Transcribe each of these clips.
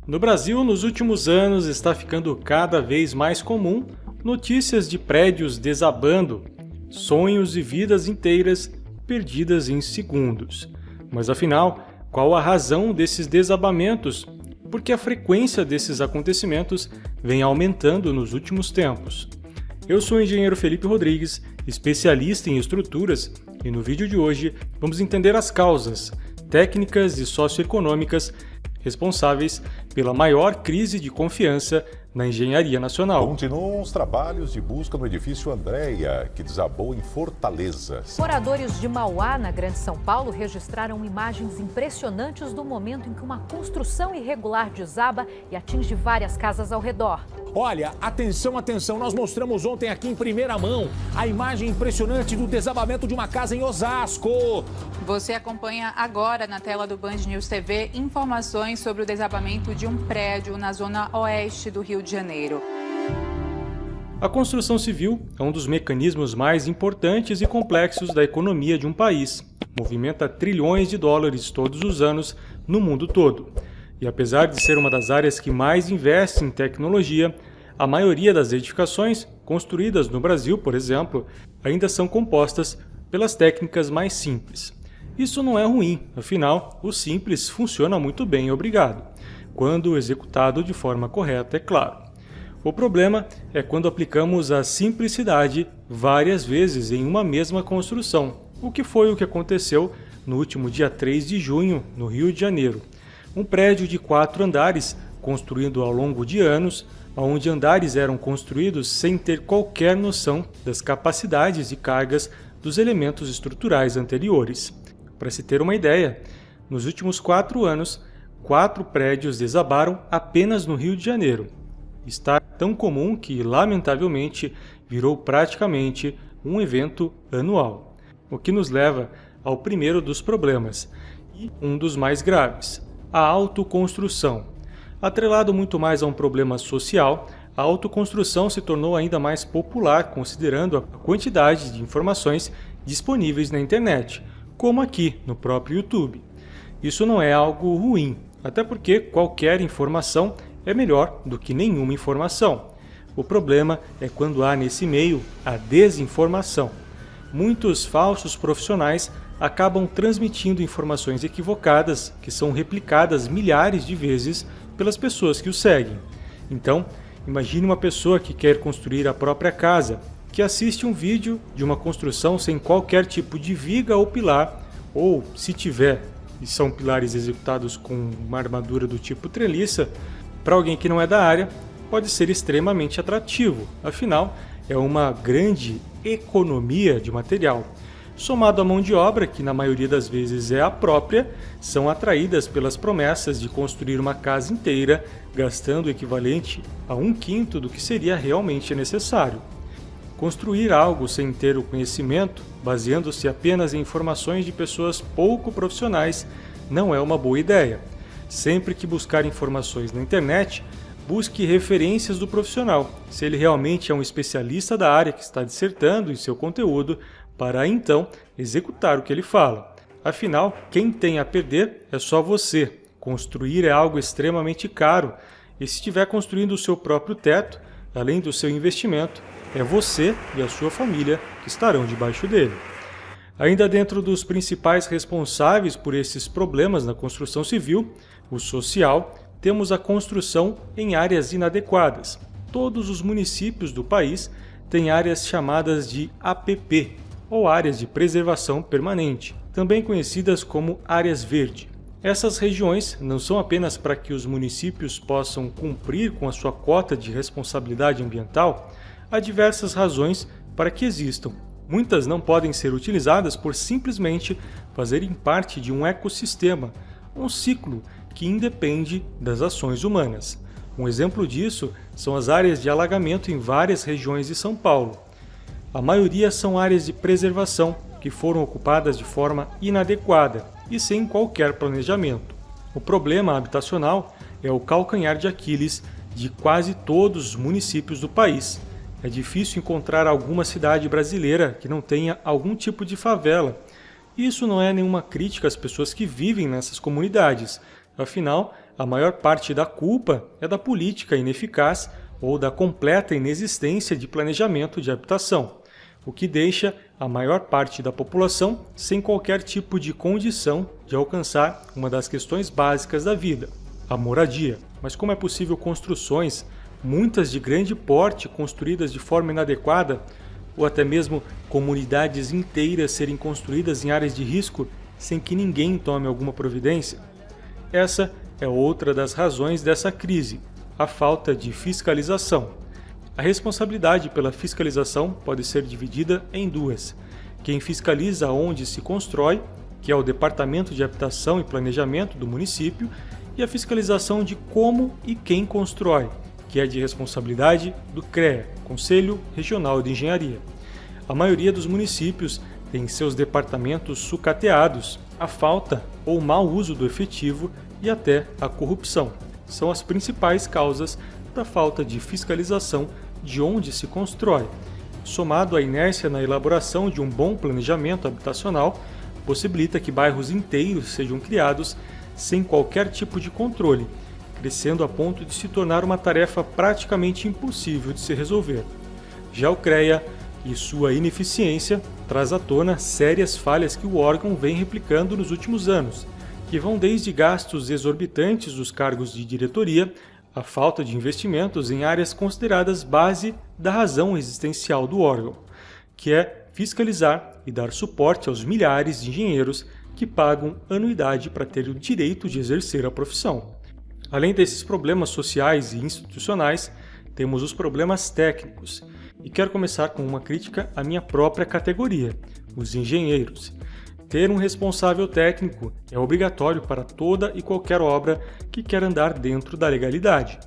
No Brasil, nos últimos anos, está ficando cada vez mais comum notícias de prédios desabando, sonhos e vidas inteiras perdidas em segundos. Mas afinal, qual a razão desses desabamentos? Porque a frequência desses acontecimentos vem aumentando nos últimos tempos. Eu sou o engenheiro Felipe Rodrigues, especialista em estruturas, e no vídeo de hoje vamos entender as causas, técnicas e socioeconômicas responsáveis pela maior crise de confiança na engenharia nacional. Continuam os trabalhos de busca no edifício Andréia, que desabou em Fortaleza. Moradores de Mauá, na Grande São Paulo, registraram imagens impressionantes do momento em que uma construção irregular desaba e atinge várias casas ao redor. Olha, atenção, atenção, nós mostramos ontem aqui em primeira mão a imagem impressionante do desabamento de uma casa em Osasco. Você acompanha agora na tela do Band News TV informações sobre o desabamento de um prédio na zona oeste do Rio de Janeiro. A construção civil é um dos mecanismos mais importantes e complexos da economia de um país. Movimenta trilhões de dólares todos os anos no mundo todo. E apesar de ser uma das áreas que mais investe em tecnologia, a maioria das edificações construídas no Brasil, por exemplo, ainda são compostas pelas técnicas mais simples. Isso não é ruim, afinal, o simples funciona muito bem, obrigado. Quando executado de forma correta, é claro. O problema é quando aplicamos a simplicidade várias vezes em uma mesma construção, o que foi o que aconteceu no último dia 3 de junho, no Rio de Janeiro. Um prédio de 4 andares, construído ao longo de anos, onde andares eram construídos sem ter qualquer noção das capacidades e cargas dos elementos estruturais anteriores. Para se ter uma ideia, nos últimos 4 anos, 4 prédios desabaram apenas no Rio de Janeiro. Está tão comum que, lamentavelmente, virou praticamente um evento anual. O que nos leva ao primeiro dos problemas, e um dos mais graves: a autoconstrução. Atrelado muito mais a um problema social, a autoconstrução se tornou ainda mais popular considerando a quantidade de informações disponíveis na internet, como aqui no próprio YouTube. Isso não é algo ruim, até porque qualquer informação é melhor do que nenhuma informação. O problema é quando há nesse meio a desinformação. Muitos falsos profissionais acabam transmitindo informações equivocadas que são replicadas milhares de vezes pelas pessoas que o seguem. Então, imagine uma pessoa que quer construir a própria casa, que assiste um vídeo de uma construção sem qualquer tipo de viga ou pilar, ou, se tiver, e são pilares executados com uma armadura do tipo treliça, para alguém que não é da área, pode ser extremamente atrativo, afinal, é uma grande economia de material. Somado à mão de obra, que na maioria das vezes é a própria, são atraídas pelas promessas de construir uma casa inteira, gastando o equivalente a 1/5 do que seria realmente necessário. Construir algo sem ter o conhecimento, baseando-se apenas em informações de pessoas pouco profissionais, não é uma boa ideia. Sempre que buscar informações na internet, busque referências do profissional, se ele realmente é um especialista da área que está dissertando em seu conteúdo, para então executar o que ele fala. Afinal, quem tem a perder é só você. Construir é algo extremamente caro, e se estiver construindo o seu próprio teto, além do seu investimento, é você e a sua família que estarão debaixo dele. Ainda dentro dos principais responsáveis por esses problemas na construção civil, o social, temos a construção em áreas inadequadas. Todos os municípios do país têm áreas chamadas de APP, ou áreas de preservação permanente, também conhecidas como áreas verde. Essas regiões não são apenas para que os municípios possam cumprir com a sua cota de responsabilidade ambiental, há diversas razões para que existam. Muitas não podem ser utilizadas por simplesmente fazerem parte de um ecossistema, um ciclo que independe das ações humanas. Um exemplo disso são as áreas de alagamento em várias regiões de São Paulo. A maioria são áreas de preservação que foram ocupadas de forma inadequada e sem qualquer planejamento. O problema habitacional é o calcanhar de Aquiles de quase todos os municípios do país. É difícil encontrar alguma cidade brasileira que não tenha algum tipo de favela. Isso não é nenhuma crítica às pessoas que vivem nessas comunidades. Afinal, a maior parte da culpa é da política ineficaz ou da completa inexistência de planejamento de habitação, o que deixa a maior parte da população sem qualquer tipo de condição de alcançar uma das questões básicas da vida, a moradia. Mas como é possível construções, muitas de grande porte, construídas de forma inadequada, ou até mesmo comunidades inteiras serem construídas em áreas de risco sem que ninguém tome alguma providência? Essa é outra das razões dessa crise, a falta de fiscalização. A responsabilidade pela fiscalização pode ser dividida em duas. Quem fiscaliza onde se constrói, que é o Departamento de Habitação e Planejamento do município, e a fiscalização de como e quem constrói, que é de responsabilidade do CREA, Conselho Regional de Engenharia. A maioria dos municípios tem seus departamentos sucateados. A falta ou mau uso do efetivo e até a corrupção são as principais causas da falta de fiscalização de onde se constrói, somado à inércia na elaboração de um bom planejamento habitacional, possibilita que bairros inteiros sejam criados sem qualquer tipo de controle, crescendo a ponto de se tornar uma tarefa praticamente impossível de se resolver. Já o CREA e sua ineficiência traz à tona sérias falhas que o órgão vem replicando nos últimos anos, que vão desde gastos exorbitantes dos cargos de diretoria, a falta de investimentos em áreas consideradas base da razão existencial do órgão, que é fiscalizar e dar suporte aos milhares de engenheiros que pagam anuidade para ter o direito de exercer a profissão. Além desses problemas sociais e institucionais, temos os problemas técnicos. E quero começar com uma crítica à minha própria categoria, os engenheiros. Ter um responsável técnico é obrigatório para toda e qualquer obra que quer andar dentro da legalidade.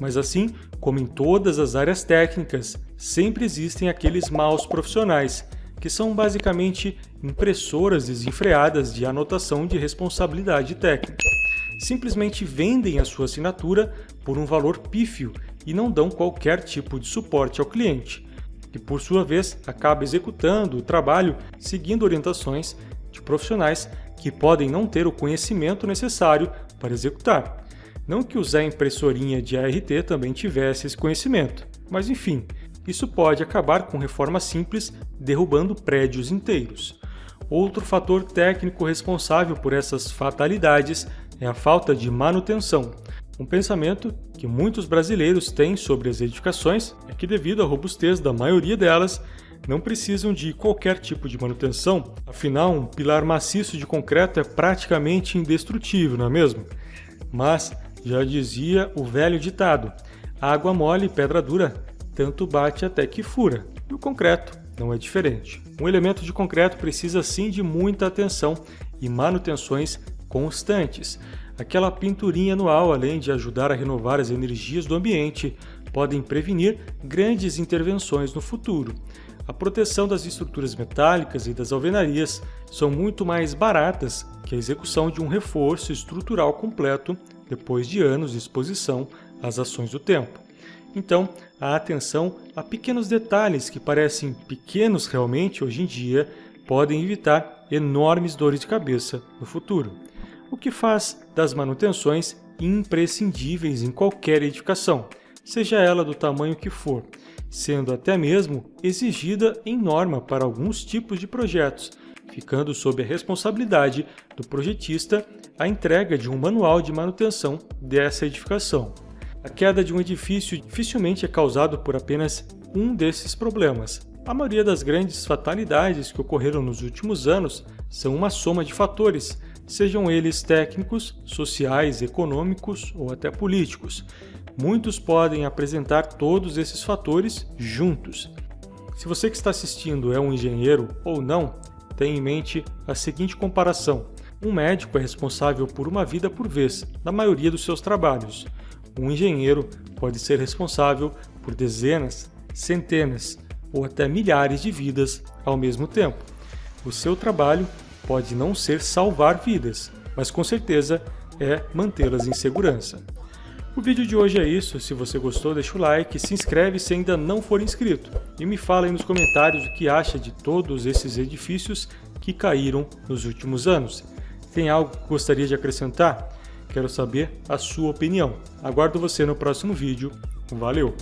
Mas assim, como em todas as áreas técnicas, sempre existem aqueles maus profissionais, que são basicamente impressoras desenfreadas de anotação de responsabilidade técnica. Simplesmente vendem a sua assinatura por um valor pífio e não dão qualquer tipo de suporte ao cliente, que por sua vez acaba executando o trabalho seguindo orientações de profissionais que podem não ter o conhecimento necessário para executar. Não que o Zé Impressorinha de ART também tivesse esse conhecimento, mas enfim, isso pode acabar com reforma simples derrubando prédios inteiros. Outro fator técnico responsável por essas fatalidades é a falta de manutenção. Um pensamento que muitos brasileiros têm sobre as edificações é que, devido à robustez da maioria delas, não precisam de qualquer tipo de manutenção. Afinal, um pilar maciço de concreto é praticamente indestrutível, não é mesmo? Mas, já dizia o velho ditado, água mole e pedra dura, tanto bate até que fura. E o concreto não é diferente. Um elemento de concreto precisa sim de muita atenção e manutenções constantes. Aquela pinturinha anual, além de ajudar a renovar as energias do ambiente, podem prevenir grandes intervenções no futuro. A proteção das estruturas metálicas e das alvenarias são muito mais baratas que a execução de um reforço estrutural completo depois de anos de exposição às ações do tempo. Então, a atenção a pequenos detalhes que parecem pequenos realmente hoje em dia podem evitar enormes dores de cabeça no futuro, o que faz das manutenções imprescindíveis em qualquer edificação, seja ela do tamanho que for, sendo até mesmo exigida em norma para alguns tipos de projetos, ficando sob a responsabilidade do projetista a entrega de um manual de manutenção dessa edificação. A queda de um edifício dificilmente é causada por apenas um desses problemas. A maioria das grandes fatalidades que ocorreram nos últimos anos são uma soma de fatores, sejam eles técnicos, sociais, econômicos ou até políticos. Muitos podem apresentar todos esses fatores juntos. Se você que está assistindo é um engenheiro ou não, tenha em mente a seguinte comparação. Um médico é responsável por uma vida por vez, na maioria dos seus trabalhos. Um engenheiro pode ser responsável por dezenas, centenas ou até milhares de vidas ao mesmo tempo. O seu trabalho pode não ser salvar vidas, mas com certeza é mantê-las em segurança. O vídeo de hoje é isso. Se você gostou, deixa o like, se inscreve se ainda não for inscrito e me fala aí nos comentários o que acha de todos esses edifícios que caíram nos últimos anos. Tem algo que gostaria de acrescentar? Quero saber a sua opinião. Aguardo você no próximo vídeo. Valeu!